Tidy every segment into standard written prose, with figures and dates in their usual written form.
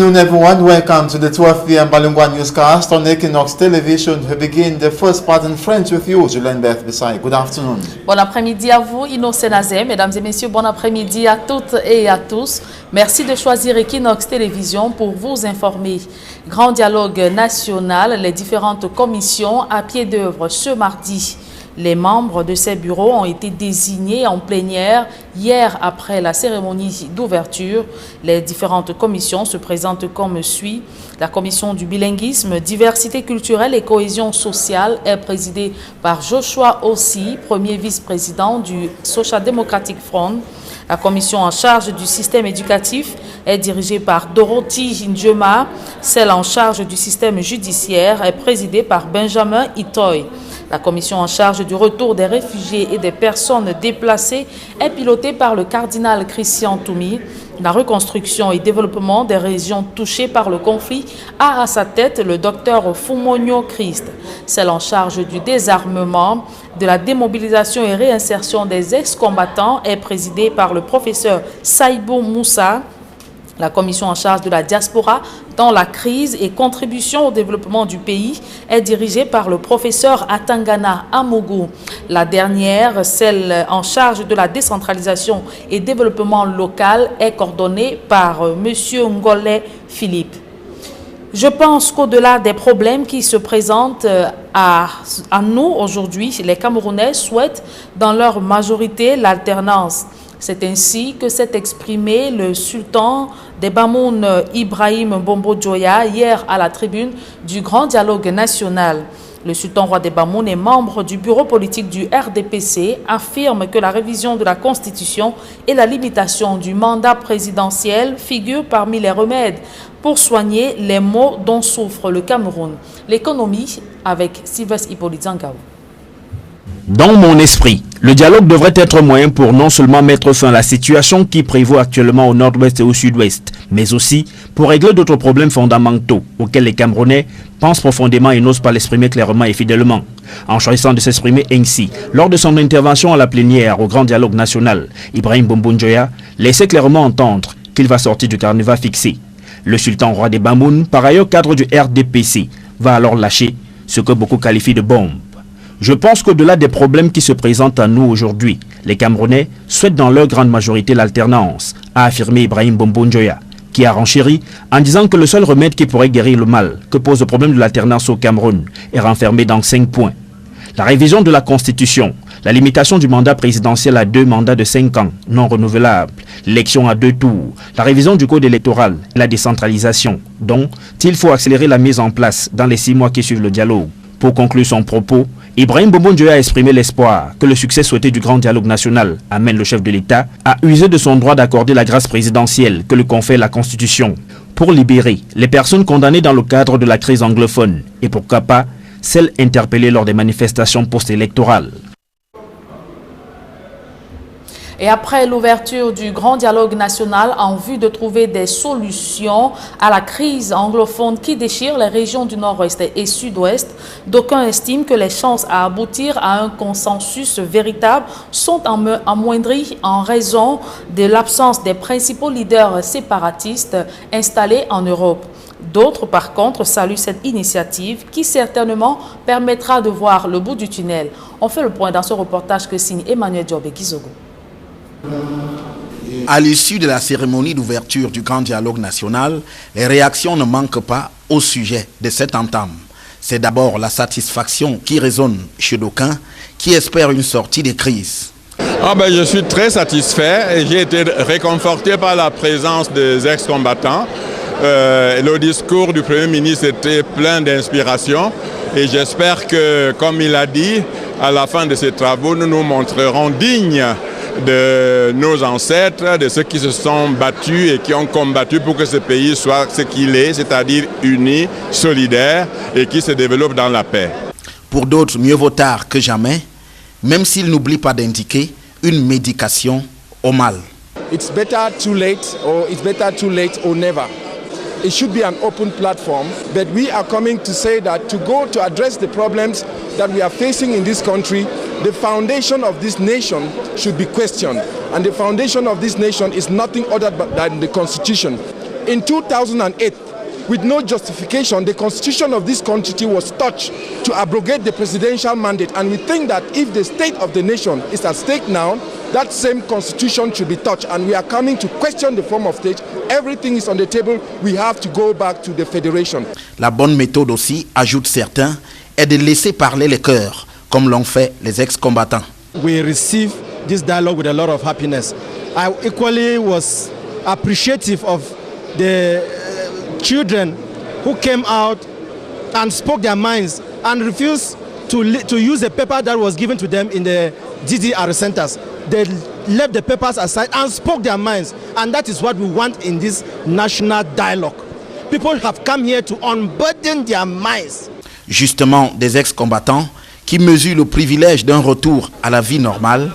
afternoon, everyone. Welcome to the 12 p.m. Balungwa newscast on Equinox Television. We begin the first part in French with you, Julien Beth Bissay. Good afternoon. Bon après-midi à vous, Innocent Nazem. Mesdames et messieurs, bon après-midi à toutes et à tous. Merci de choisir Equinox Télévision pour vous informer. Grand dialogue national, les différentes commissions à pied d'œuvre ce mardi. Les membres de ces bureaux ont été désignés en plénière hier après la cérémonie d'ouverture. Les différentes commissions se présentent comme suit. La commission du bilinguisme, diversité culturelle et cohésion sociale est présidée par Joshua Ossi, premier vice-président du Social Democratic Front. La commission en charge du système éducatif est dirigée par Dorothy Njema. Celle en charge du système judiciaire est présidée par Benjamin Itoy. La commission en charge du retour des réfugiés et des personnes déplacées est pilotée par le cardinal Christian Toumi. La reconstruction et développement des régions touchées par le conflit a à sa tête le docteur Fumonyo Christ. Celle en charge du désarmement, de la démobilisation et réinsertion des ex-combattants est présidée par le professeur Saïbou Moussa. La commission en charge de la diaspora dans la crise et contribution au développement du pays est dirigée par le professeur Atangana Amougou. La dernière, celle en charge de la décentralisation et développement local, est coordonnée par M. Ngolé Philippe. Je pense qu'au-delà des problèmes qui se présentent à nous aujourd'hui, les Camerounais souhaitent dans leur majorité l'alternance. C'est ainsi que s'est exprimé le sultan des Bamoun Ibrahim Bombo Djoya hier à la tribune du Grand Dialogue National. Le sultan roi des Bamoun et membre du bureau politique du RDPC affirme que la révision de la Constitution et la limitation du mandat présidentiel figurent parmi les remèdes pour soigner les maux dont souffre le Cameroun. L'économie avec Sylvestre Hippolyte Zangaou. Dans mon esprit, le dialogue devrait être moyen pour non seulement mettre fin à la situation qui prévaut actuellement au nord-ouest et au sud-ouest, mais aussi pour régler d'autres problèmes fondamentaux auxquels les Camerounais pensent profondément et n'osent pas l'exprimer clairement et fidèlement. En choisissant de s'exprimer ainsi, lors de son intervention à la plénière au Grand Dialogue National, Ibrahim Bombo Djoya laissait clairement entendre qu'il va sortir du carnaval fixé. Le sultan roi des Bamoun, par ailleurs cadre du RDPC, va alors lâcher ce que beaucoup qualifient de bombe. Je pense qu'au-delà des problèmes qui se présentent à nous aujourd'hui, les Camerounais souhaitent dans leur grande majorité l'alternance, a affirmé Ibrahim Bombo Djoya, qui a renchéri en disant que le seul remède qui pourrait guérir le mal que pose le problème de l'alternance au Cameroun est renfermé dans 5 points. La révision de la Constitution, la limitation du mandat présidentiel à 2 mandats de 5 ans non renouvelables, l'élection à 2 tours, la révision du code électoral et la décentralisation, dont il faut accélérer la mise en place dans les 6 mois qui suivent le dialogue. Pour conclure son propos, Ibrahim Bombo Djoya a exprimé l'espoir que le succès souhaité du Grand Dialogue National amène le chef de l'État à user de son droit d'accorder la grâce présidentielle que lui confère la Constitution pour libérer les personnes condamnées dans le cadre de la crise anglophone et pourquoi pas celles interpellées lors des manifestations post-électorales. Et après l'ouverture du Grand Dialogue National en vue de trouver des solutions à la crise anglophone qui déchire les régions du Nord-Ouest et Sud-Ouest, d'aucuns estiment que les chances à aboutir à un consensus véritable sont amoindries en raison de l'absence des principaux leaders séparatistes installés en Europe. D'autres, par contre, saluent cette initiative qui certainement permettra de voir le bout du tunnel. On fait le point dans ce reportage que signe Emmanuel Diobé Kizogo. À l'issue de la cérémonie d'ouverture du Grand Dialogue National, les réactions ne manquent pas au sujet de cette entame. C'est d'abord la satisfaction qui résonne chez d'aucuns qui espèrent une sortie des crises. Je suis très satisfait et j'ai été réconforté par la présence des ex-combattants. Le discours du Premier ministre était plein d'inspiration et j'espère que, comme il a dit, à la fin de ces travaux, nous nous montrerons dignes de nos ancêtres, de ceux qui se sont battus et qui ont combattu pour que ce pays soit ce qu'il est, c'est-à-dire uni, solidaire et qui se développe dans la paix. Pour d'autres, mieux vaut tard que jamais, même s'ils n'oublient pas d'indiquer une médication au mal. It's better too late or never. It should be an open platform, but we are coming to say that to address the problems that we are facing in this country, the foundation of this nation should be questioned. And the foundation of this nation is nothing other than the Constitution. In 2008, with no justification, the constitution of this country was touched to abrogate the presidential mandate. And we think that if the state of the nation is at stake now, that same constitution should be touched. And we are coming to question the form of state. Everything is on the table. We have to go back to the federation. La bonne méthode aussi, ajoutent certains, est de laisser parler les cœurs, comme l'ont fait les ex-combattants. We receive this dialogue with a lot of happiness. I equally was appreciative of the children who came out and spoke their minds and refused to use the paper that was given to them in the DDR centers. They left the papers aside and spoke their minds, and that is what we want in this national dialogue. People have come here to unburden their minds. Justement, des ex-combattants qui mesurent le privilège d'un retour à la vie normale,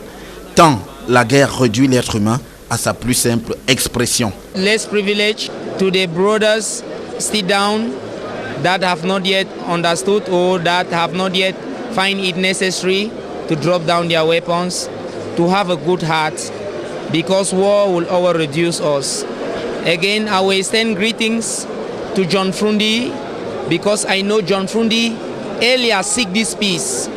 tant la guerre réduit l'être humain à sa plus simple expression. Less privilege to the brothers sit down that have not yet understood or that have not yet find it necessary to drop down their weapons, to have a good heart, because war will always reduce us. Again, I will extend greetings to John Frundi, because I know John Frundi earlier seek this peace.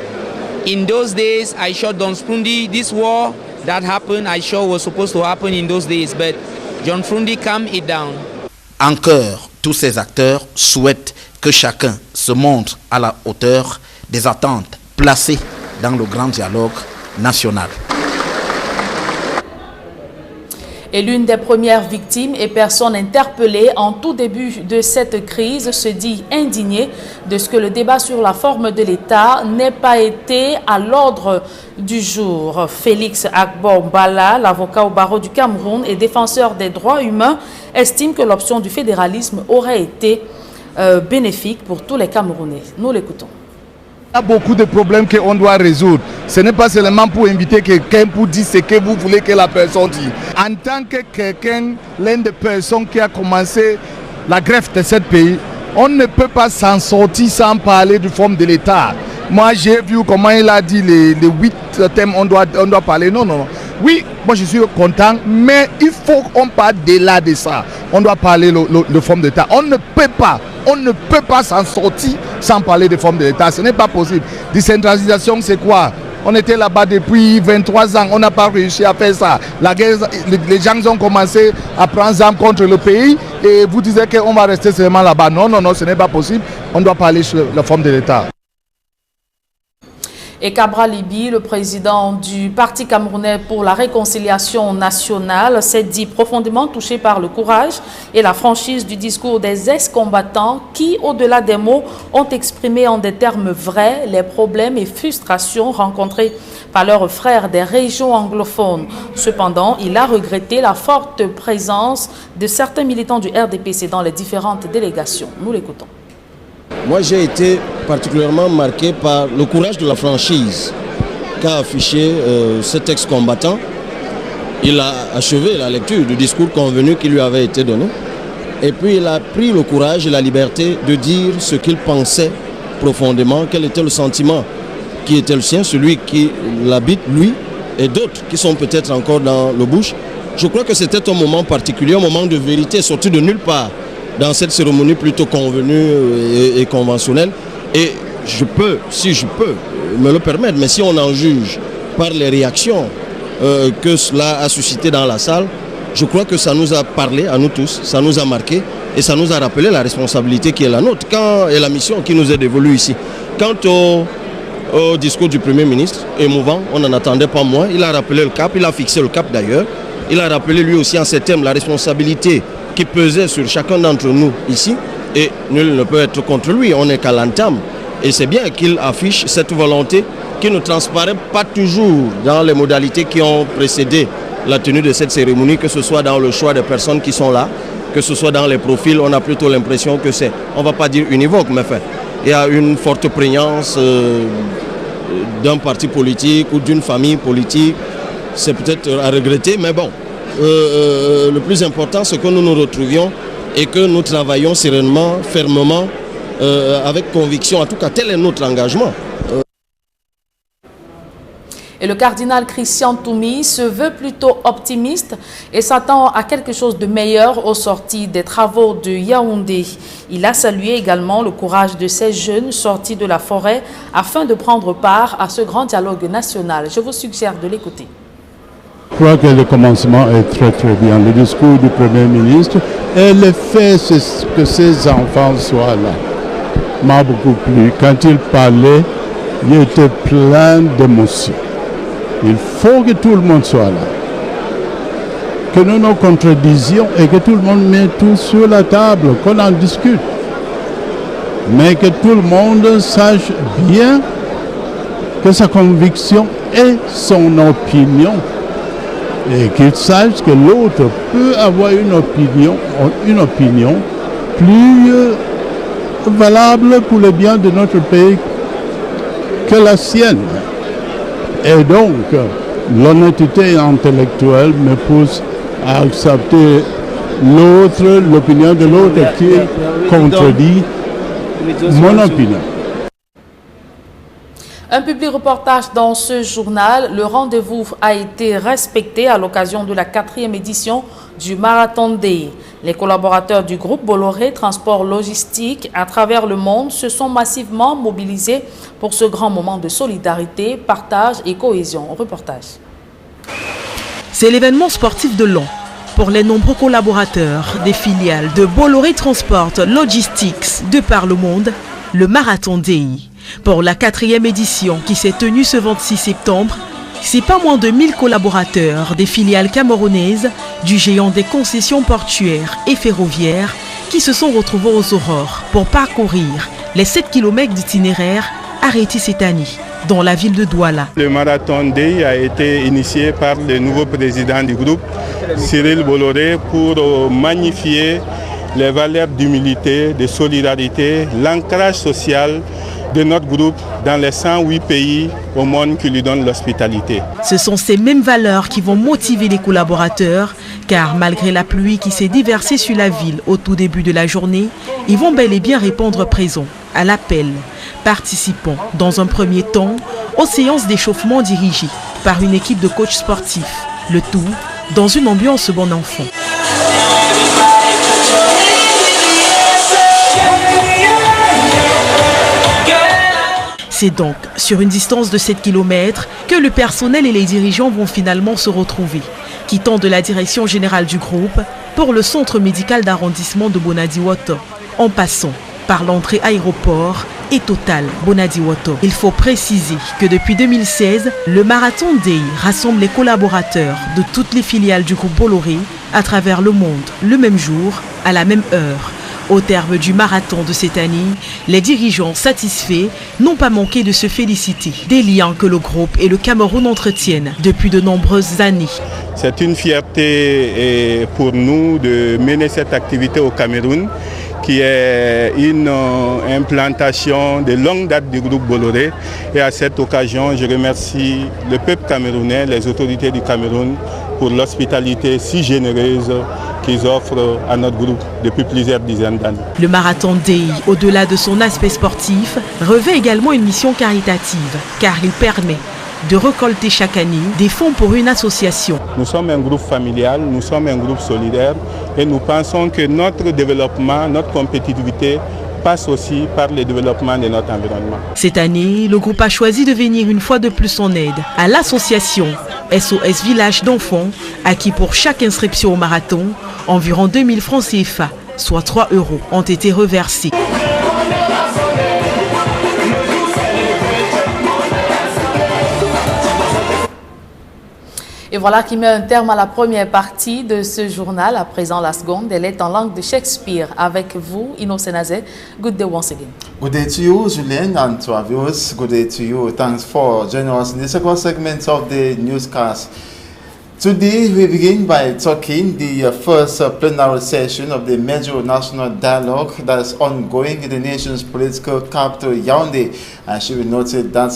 In those days, I shot John Frundi. This war that happened, I sure was supposed to happen in those days, but John Frundi calmed it down. En chœur, tous ces acteurs souhaitent que chacun se montre à la hauteur des attentes placées dans le grand dialogue national. Et l'une des premières victimes et personnes interpellées en tout début de cette crise se dit indignée de ce que le débat sur la forme de l'État n'ait pas été à l'ordre du jour. Félix Agbo-Mbala, l'avocat au barreau du Cameroun et défenseur des droits humains, estime que l'option du fédéralisme aurait été bénéfique pour tous les Camerounais. Nous l'écoutons. Il y a beaucoup de problèmes qu'on doit résoudre. Ce n'est pas seulement pour inviter quelqu'un pour dire ce que vous voulez que la personne dise. En tant que quelqu'un, l'une des personnes qui a commencé la greffe de ce pays, on ne peut pas s'en sortir sans parler du forme de l'État. Moi, j'ai vu comment il a dit les 8 thèmes on doit parler. Non. Oui, moi je suis content, mais il faut qu'on parle de-delà de ça. On doit parler de forme d'État. On ne peut pas s'en sortir sans parler de forme de l'État. Ce n'est pas possible. Décentralisation, c'est quoi? On était là-bas depuis 23 ans, on n'a pas réussi à faire ça. La guerre, les gens ont commencé à prendre armes contre le pays et vous disiez qu'on va rester seulement là-bas. Non, ce n'est pas possible. On doit parler sur la forme de l'État. Et Cabra Libi, le président du Parti camerounais pour la réconciliation nationale, s'est dit profondément touché par le courage et la franchise du discours des ex-combattants qui, au-delà des mots, ont exprimé en des termes vrais les problèmes et frustrations rencontrés par leurs frères des régions anglophones. Cependant, il a regretté la forte présence de certains militants du RDPC dans les différentes délégations. Nous l'écoutons. Moi, j'ai été particulièrement marqué par le courage de la franchise qu'a affiché cet ex-combattant. Il a achevé la lecture du discours convenu qui lui avait été donné. Et puis, il a pris le courage et la liberté de dire ce qu'il pensait profondément, quel était le sentiment qui était le sien, celui qui l'habite, lui, et d'autres qui sont peut-être encore dans le bush. Je crois que c'était un moment particulier, un moment de vérité, sorti de nulle part, dans cette cérémonie plutôt convenue et conventionnelle. Et je peux, si je peux me le permettre, mais si on en juge par les réactions que cela a suscité dans la salle, je crois que ça nous a parlé à nous tous, ça nous a marqué et ça nous a rappelé la responsabilité qui est la nôtre et la mission qui nous est dévolue ici. Quant au discours du Premier ministre, émouvant, on n'en attendait pas moins, il a rappelé le cap, il a fixé le cap d'ailleurs, il a rappelé lui aussi en ces termes la responsabilité qui pesait sur chacun d'entre nous ici, et nul ne peut être contre lui, on n'est qu'à l'entame. Et c'est bien qu'il affiche cette volonté qui ne transparaît pas toujours dans les modalités qui ont précédé la tenue de cette cérémonie, que ce soit dans le choix des personnes qui sont là, que ce soit dans les profils, on a plutôt l'impression que c'est, on ne va pas dire univoque, mais fait, il y a une forte prégnance d'un parti politique ou d'une famille politique, c'est peut-être à regretter, mais bon. Le plus important, c'est que nous nous retrouvions et que nous travaillons sereinement, fermement, avec conviction. En tout cas, tel est notre engagement. Et le cardinal Christian Toumi se veut plutôt optimiste et s'attend à quelque chose de meilleur au sorti des travaux de Yaoundé. Il a salué également le courage de ces jeunes sortis de la forêt afin de prendre part à ce grand dialogue national. Je vous suggère de l'écouter. Je crois que le commencement est très bien. Le discours du Premier ministre et le fait que ces enfants soient là m'a beaucoup plu. Quand il parlait, il était plein d'émotions. Il faut que tout le monde soit là. Que nous nous contredisions et que tout le monde mette tout sur la table, qu'on en discute. Mais que tout le monde sache bien que sa conviction est son opinion. Et qu'il sache que l'autre peut avoir une opinion plus valable pour le bien de notre pays que la sienne. Et donc, l'honnêteté intellectuelle me pousse à accepter l'opinion de l'autre qui contredit mon opinion. Un public reportage dans ce journal. Le rendez-vous a été respecté à l'occasion de la 4e édition du Marathon Day. Les collaborateurs du groupe Bolloré Transport Logistique à travers le monde se sont massivement mobilisés pour ce grand moment de solidarité, partage et cohésion. Reportage. C'est l'événement sportif de l'an pour les nombreux collaborateurs des filiales de Bolloré Transport Logistics de par le monde, le Marathon Day. Pour la 4e édition qui s'est tenue ce 26 septembre, c'est pas moins de 1000 collaborateurs des filiales camerounaises du géant des concessions portuaires et ferroviaires qui se sont retrouvés aux aurores pour parcourir les 7 km d'itinéraire arrêtés cette année dans la ville de Douala. Le Marathon Day a été initié par le nouveau président du groupe, Cyril Bolloré, pour magnifier les valeurs d'humilité, de solidarité, l'ancrage social de notre groupe dans les 108 pays au monde qui lui donnent l'hospitalité. Ce sont ces mêmes valeurs qui vont motiver les collaborateurs, car malgré la pluie qui s'est déversée sur la ville au tout début de la journée, ils vont bel et bien répondre présent à l'appel, participant dans un premier temps aux séances d'échauffement dirigées par une équipe de coachs sportifs, le tout dans une ambiance bon enfant. C'est donc sur une distance de 7 km que le personnel et les dirigeants vont finalement se retrouver, quittant de la direction générale du groupe pour le centre médical d'arrondissement de Bonadi-Woto, en passant par l'entrée aéroport et Total Bonadi-Woto. Il faut préciser que depuis 2016, le Marathon Day rassemble les collaborateurs de toutes les filiales du groupe Bolloré à travers le monde le même jour, à la même heure. Au terme du marathon de cette année, les dirigeants satisfaits n'ont pas manqué de se féliciter des liens que le groupe et le Cameroun entretiennent depuis de nombreuses années. C'est une fierté pour nous de mener cette activité au Cameroun, qui est une implantation de longue date du groupe Bolloré. Et à cette occasion, je remercie le peuple camerounais, les autorités du Cameroun pour l'hospitalité si généreuse qu'ils offrent à notre groupe depuis plusieurs dizaines d'années. Le Marathon Day, au-delà de son aspect sportif, revêt également une mission caritative, car il permet de récolter chaque année des fonds pour une association. Nous sommes un groupe familial, nous sommes un groupe solidaire et nous pensons que notre développement, notre compétitivité passe aussi par le développement de notre environnement. Cette année, le groupe a choisi de venir une fois de plus en aide à l'association SOS Village d'enfants, à qui pour chaque inscription au marathon, environ 2000 francs CFA, soit 3 €, ont été reversés. Et voilà qui met un terme à la première partie de ce journal. À présent, la seconde, elle est en langue de Shakespeare. Avec vous, Innocent Nazé. Good day once again. Good day to you, Julien, and to our viewers. Good day to you. Thanks for joining us in the second segment of the newscast. Today, we begin by talking the first plenary session of the major national dialogue that is ongoing in the nation's political capital, Yaoundé. And she will noted that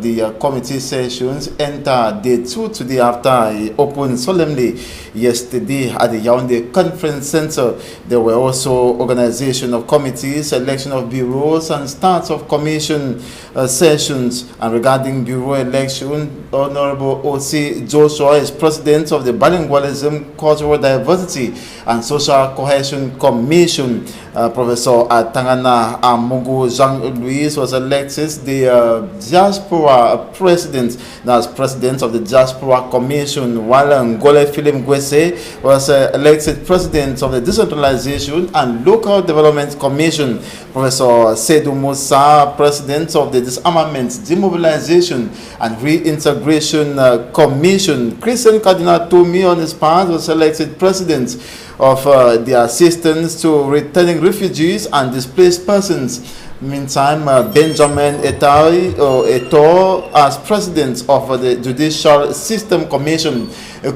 the committee sessions enter day 2 today after it opened solemnly yesterday at the Yaoundé Conference Center. There were also organization of committees, election of bureaus, and start of commission sessions. And regarding bureau election, Honorable O.C. Joshua is president of the Bilingualism, Cultural Diversity and Social Cohesion Commission. Professor Tangana Amugu Jean-Louis was elected the diaspora president, that's president of the Diaspora Commission, while Ngole Philip Gwese was elected president of the Decentralization and Local Development Commission. Professor Seydou Moussa, president of the Disarmament, Demobilization and Reintegration Commission. Christian Cardinal Tomi, on his part, was elected president of the Assistance to Returning Refugees and Displaced Persons. Meantime, Benjamin Etor as president of the Judicial System Commission.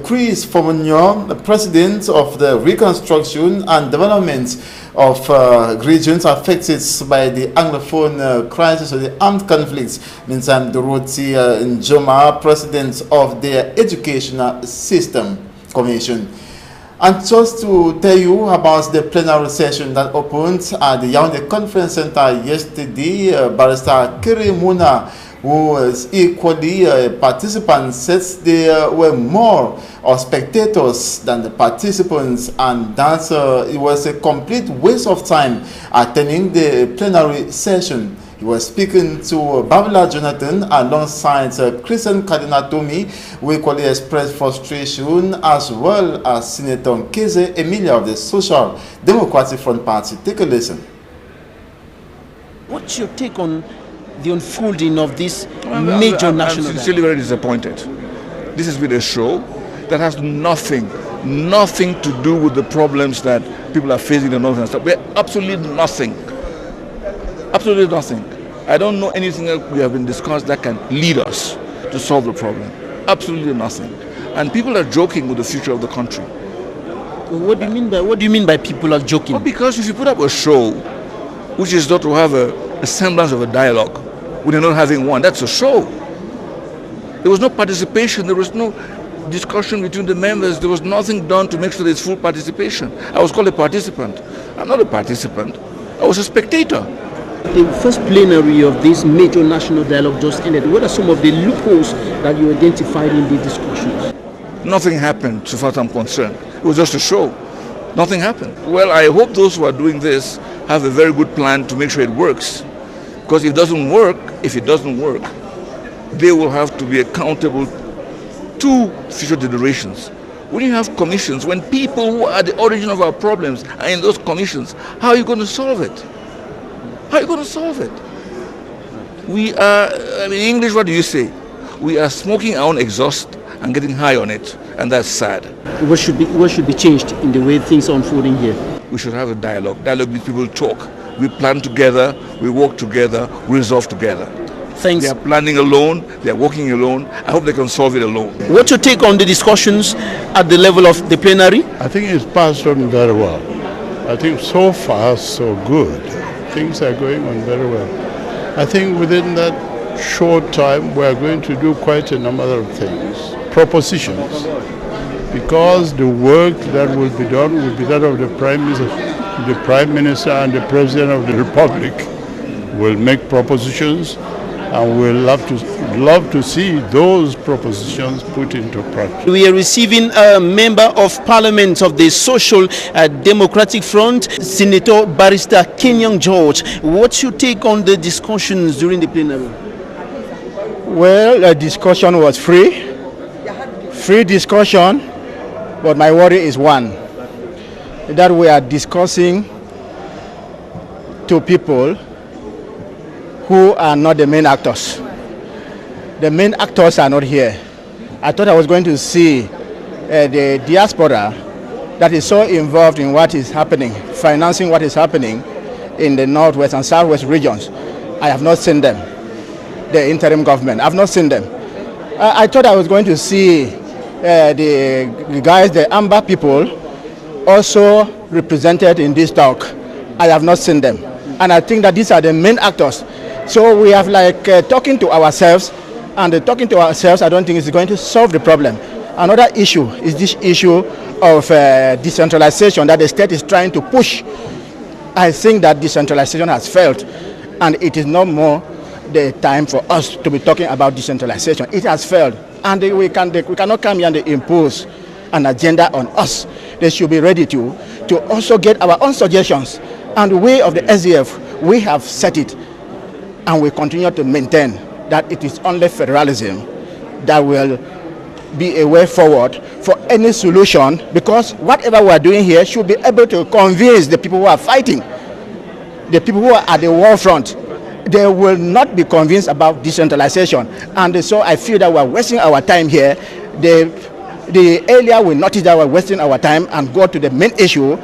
Chris Fomunyo, president of the Reconstruction and Development of regions affected by the Anglophone crisis or the armed conflicts. Meantime, Dorothy Njoma, president of the Educational System Commission. And just to tell you about the plenary session that opened at the Yaoundé Conference Center yesterday, Barrister Kiri Muna, who was equally a participant, says there were more spectators than the participants, and that it was a complete waste of time attending the plenary session. He was speaking to Babila Jonathan alongside Christian Cardinal Tomi, who equally expressed frustration, as well as Senator Nkeze Emilia of the Social Democratic Front Party. Take a listen. What's your take on the unfolding of this major national? I'm sincerely very disappointed. This has been a show that has nothing to do with the problems that people are facing in the north and south. We're absolutely nothing. Absolutely nothing. I don't know anything that we have been discussed that can lead us to solve the problem. Absolutely nothing. And people are joking with the future of the country. What do you mean by people are joking? Well, because if you put up a show which is not to have a semblance of a dialogue, when you're not having one, that's a show. There was no participation, there was no discussion between the members, there was nothing done to make sure there's full participation. I was called a participant. I'm not a participant, I was a spectator. The first plenary of this major national dialogue just ended. What are some of the loopholes that you identified in the discussions? Nothing happened, so far as I'm concerned. It was just a show. Nothing happened. Well, I hope those who are doing this have a very good plan to make sure it works. Because if it doesn't work, they will have to be accountable to future generations. When you have commissions, when people who are at the origin of our problems are in those commissions, how are you going to solve it? How are you going to solve it? We are, in English, what do you say? We are smoking our own exhaust and getting high on it, and that's sad. What should be changed in the way things are unfolding here? We should have a dialogue. Dialogue means people talk. We plan together, we work together, we resolve together. Thanks. They are planning alone, they are working alone. I hope they can solve it alone. What's your take on the discussions at the level of the plenary? I think it's passed on very well. I think so far, so good. Things are going on very well. I think within that short time, we are going to do quite a number of things. Propositions. Because the work that will be done will be that of the Prime Minister and the President of the Republic will make propositions, and we'll love to see those propositions put into practice. We are receiving a member of Parliament of the Social Democratic Front, Senator Barrister Kenyang George. What's your take on the discussions during the plenary? Well, the discussion was free discussion, but my worry is one, that we are discussing to people who are not the main actors. The main actors are not here. I thought I was going to see the diaspora that is so involved in what is happening, financing what is happening in the northwest and southwest regions. I have not seen them. The interim government, I've not seen them. I thought I was going to see the guys, the Amba people, also represented in this talk. I have not seen them. And I think that these are the main actors. So we have like talking to ourselves, and talking to ourselves I don't think is going to solve the problem. Another issue is this issue of decentralization that the state is trying to push. I think that decentralization has failed, and it is no more the time for us to be talking about decentralization. It has failed, and we cannot come here and impose an agenda on us. They should be ready to also get our own suggestions. And the way of the SDF, we have set it, and we continue to maintain that it is only federalism that will be a way forward for any solution, because whatever we are doing here should be able to convince the people who are fighting, the people who are at the war front. They will not be convinced about decentralization, and so I feel that we are wasting our time here. The area will notice that we are wasting our time and go to the main issue,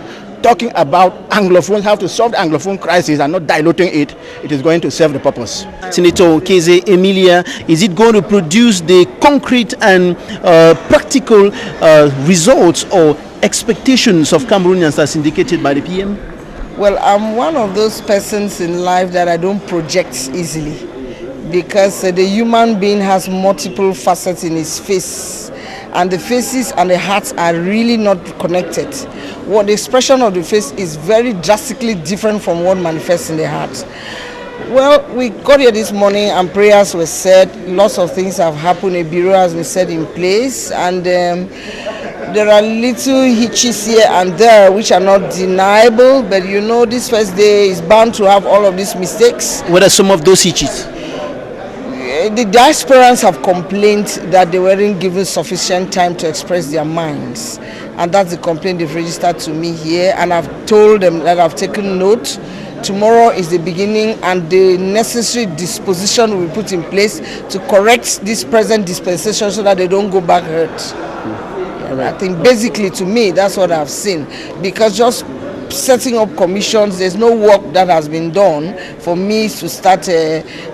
talking about Anglophones, how to solve the Anglophone crisis and not diluting it. It is going to serve the purpose. Senator Keze Emilia, is it going to produce the concrete and practical results or expectations of Cameroonians as indicated by the PM? Well, I'm one of those persons in life that I don't project easily, because the human being has multiple facets in his face, and the faces and the hearts are really not connected. What the expression of the face is very drastically different from what manifests in the heart. Well, we got here this morning and prayers were said. Lots of things have happened. A bureau has been set in place, and there are little hitches here and there which are not deniable. But you know, this first day is bound to have all of these mistakes. What are some of those hitches? The diasporans have complained that they weren't given sufficient time to express their minds, and that's the complaint they've registered to me here, and I've told them that I've taken note. Tomorrow is the beginning, and the necessary disposition will be put in place to correct this present dispensation so that they don't go back hurt. I think basically, to me, that's what I've seen, because just setting up commissions, there's no work that has been done for me to start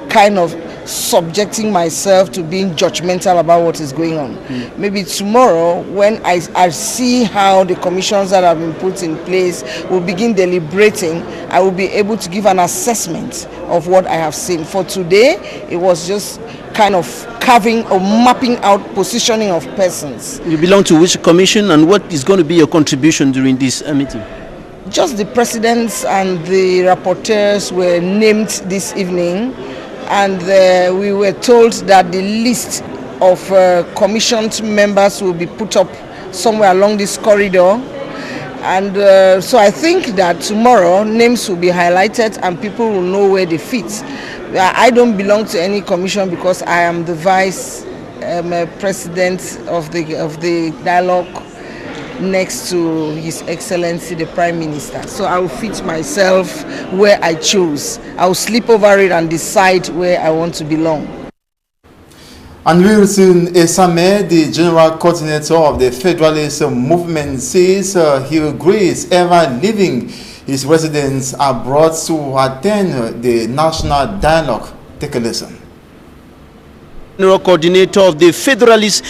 kind of subjecting myself to being judgmental about what is going on. Maybe tomorrow, when I see how the commissions that have been put in place will begin deliberating, I will be able to give an assessment of what I have seen. For today, it was just kind of carving or mapping out positioning of persons. You belong to which commission, and what is going to be your contribution during this meeting? Just the presidents and the rapporteurs were named this evening, and we were told that the list of commissioned members will be put up somewhere along this corridor. And so I think that tomorrow names will be highlighted and people will know where they fit. I don't belong to any commission because I am the vice president of the dialogue next to His Excellency the Prime Minister. So I will fit myself where I choose. I will sleep over it and decide where I want to belong. And Wilson Esame, the general coordinator of the Federalist movement, says he agrees ever leaving his residents abroad to attend the national dialogue. Take a listen. General coordinator of the Federalist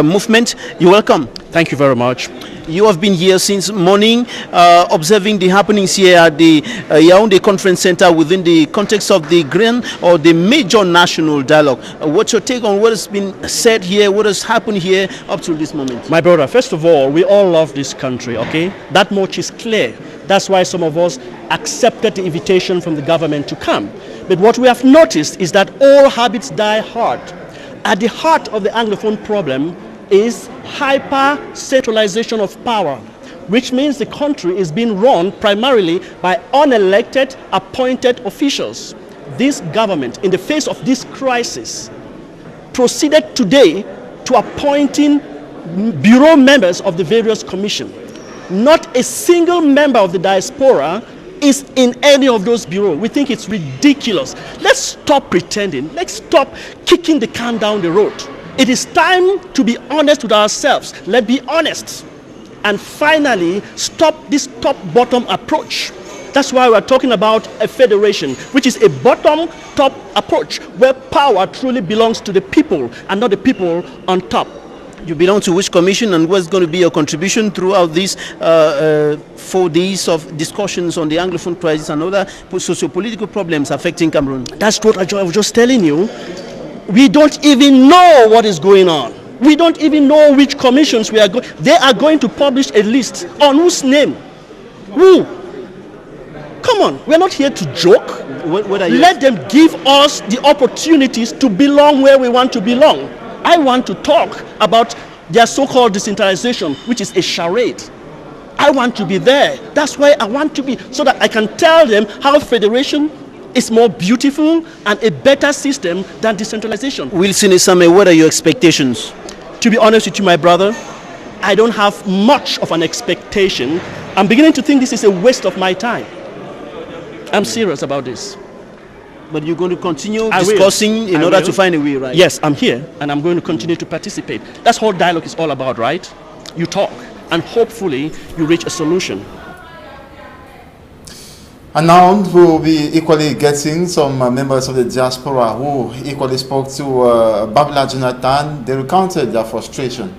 movement, you're welcome. Thank you very much. You have been here since morning, observing the happenings here at the Yaoundé Conference Center within the context of the grand or the major national dialogue. What's your take on what has been said here, what has happened here up to this moment? My brother, first of all, we all love this country, okay? That much is clear. That's why some of us accepted the invitation from the government to come. But what we have noticed is that all habits die hard. At the heart of the Anglophone problem is hyper-centralization of power, which means the country is being run primarily by unelected, appointed officials. This government, in the face of this crisis, proceeded today to appointing bureau members of the various commissions. Not a single member of the diaspora is in any of those bureaus. We think it's ridiculous. Let's stop pretending. Let's stop kicking the can down the road. It is time to be honest with ourselves. Let's be honest. And finally, stop this top-bottom approach. That's why we're talking about a federation, which is a bottom-top approach, where power truly belongs to the people and not the people on top. You belong to which commission, and what's going to be your contribution throughout these 4 days of discussions on the Anglophone crisis and other socio-political problems affecting Cameroon? That's what I was just telling you. We don't even know what is going on. We don't even know which commissions we are going. They are going to publish a list on whose name? Who? Come on, we're not here to joke. Let them give us the opportunities to belong where we want to belong. I want to talk about their so-called decentralization, which is a charade. I want to be there. That's why I want to be, so that I can tell them how federation is more beautiful and a better system than decentralization. Wilson Isame, what are your expectations? To be honest with you, my brother, I don't have much of an expectation. I'm beginning to think this is a waste of my time. I'm serious about this. But you're going to continue discussing in order to find a way, right? Yes, I'm here and I'm going to continue to participate. That's what dialogue is all about, right? You talk and hopefully you reach a solution. And now we will be equally getting some members of the diaspora who equally spoke to Babila Jonathan. They recounted their frustration.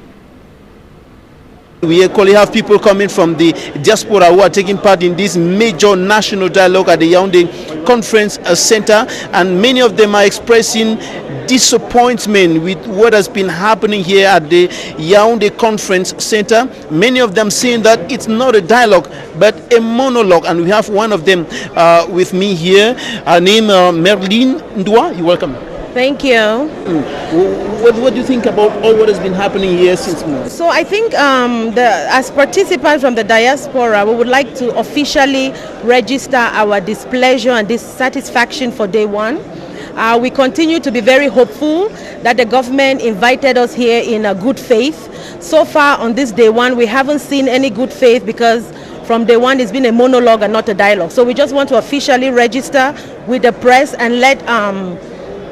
We equally have people coming from the diaspora who are taking part in this major national dialogue at the Yaoundé Conference Center, and many of them are expressing disappointment with what has been happening here at the Yaoundé Conference Center. Many of them saying that it's not a dialogue but a monologue, and we have one of them with me here. Her name Merlin Ndwa. You're welcome. Thank you. What do you think about all what has been happening here since March? So I think as participants from the diaspora, we would like to officially register our displeasure and dissatisfaction for day one. We continue to be very hopeful that the government invited us here in a good faith. So far on this day one, we haven't seen any good faith, because from day one it's been a monologue and not a dialogue. So we just want to officially register with the press and let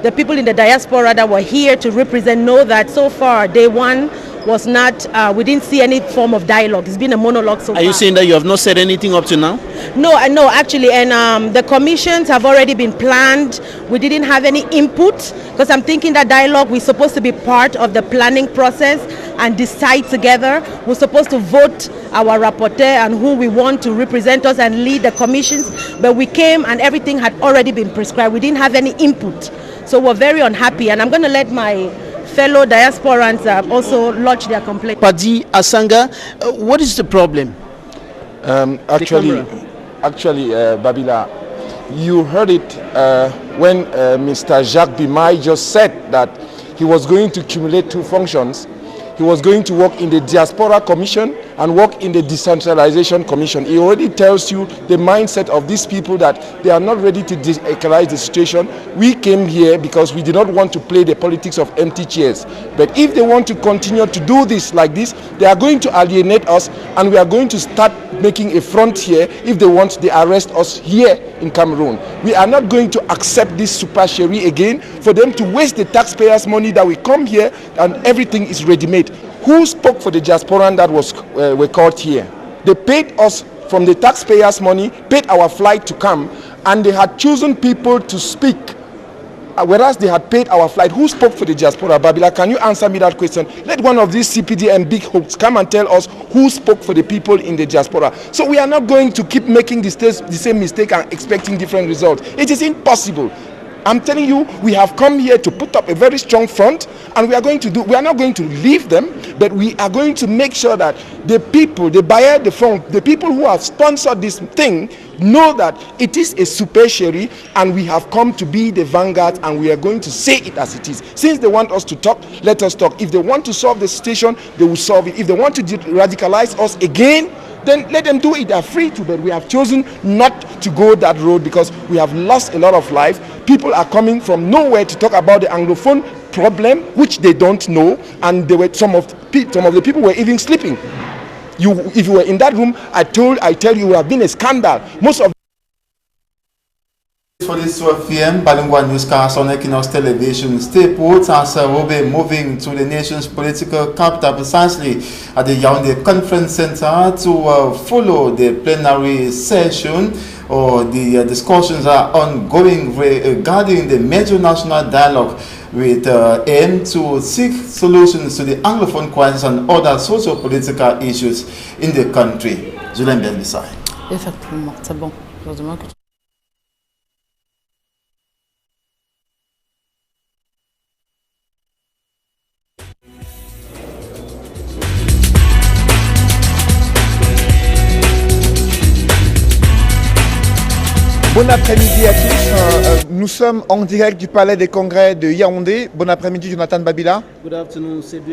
the people in the diaspora that were here to represent know that so far day one was not, we didn't see any form of dialogue. It's been a monologue so far. Are you saying that you have not said anything up to now? No, actually, and the commissions have already been planned. We didn't have any input, because I'm thinking that dialogue, we're supposed to be part of the planning process and decide together. We're supposed to vote our rapporteur and who we want to represent us and lead the commissions, but we came and everything had already been prescribed. We didn't have any input. So we're very unhappy, and I'm going to let my fellow diasporans also lodge their complaint. Padi Asanga, what is the problem? Actually, Babila, you heard it when Mr. Jacques Bimay just said that he was going to accumulate two functions. He was going to work in the Diaspora Commission and work in the Decentralization Commission. He already tells you the mindset of these people, that they are not ready to de-equalize the situation. We came here because we did not want to play the politics of empty chairs. But if they want to continue to do this like this, they are going to alienate us, and we are going to start making a frontier. If they want, they arrest us here in Cameroon. We are not going to accept this super sherry again, for them to waste the taxpayers' money that we come here and everything is ready-made. Who spoke for the diasporan that were called here? They paid us from the taxpayers' money, paid our flight to come, and they had chosen people to speak, whereas they had paid our flight. Who spoke for the diaspora? Babila, can you answer me that question? Let one of these CPD and big hopes come and tell us who spoke for the people in the diaspora. So we are not going to keep making the same mistake and expecting different results. It is impossible. I'm telling you, we have come here to put up a very strong front, and we are not going to leave them, but we are going to make sure that the people, the buyer, the people who have sponsored this thing know that it is a super sherry, and we have come to be the vanguard, and we are going to say it as it is. Since they want us to talk, let us talk. If they want to solve the situation, they will solve it. If they want to radicalize us again, then let them do it. They are free to, but we have chosen not to go that road because we have lost a lot of life. People are coming from nowhere to talk about the Anglophone problem, which they don't know, and some of the people were even sleeping. If you were in that room, I tell you, it would have been a scandal. Most of for this 12 p.m. bilingual newscast on Equinox Television. Stay put, as we'll be moving to the nation's political capital, precisely at the Yaoundé Conference Center, to follow the plenary session or the discussions are ongoing regarding the major national dialogue with aim to seek solutions to the Anglophone crisis and other socio-political issues in the country. Julien Belbissai. Effectivement, c'est bon. Heureusement que Bon après-midi à tous. Nous sommes en direct du Palais des Congrès de Yaoundé. Bon après-midi, Jonathan Babila. Good afternoon,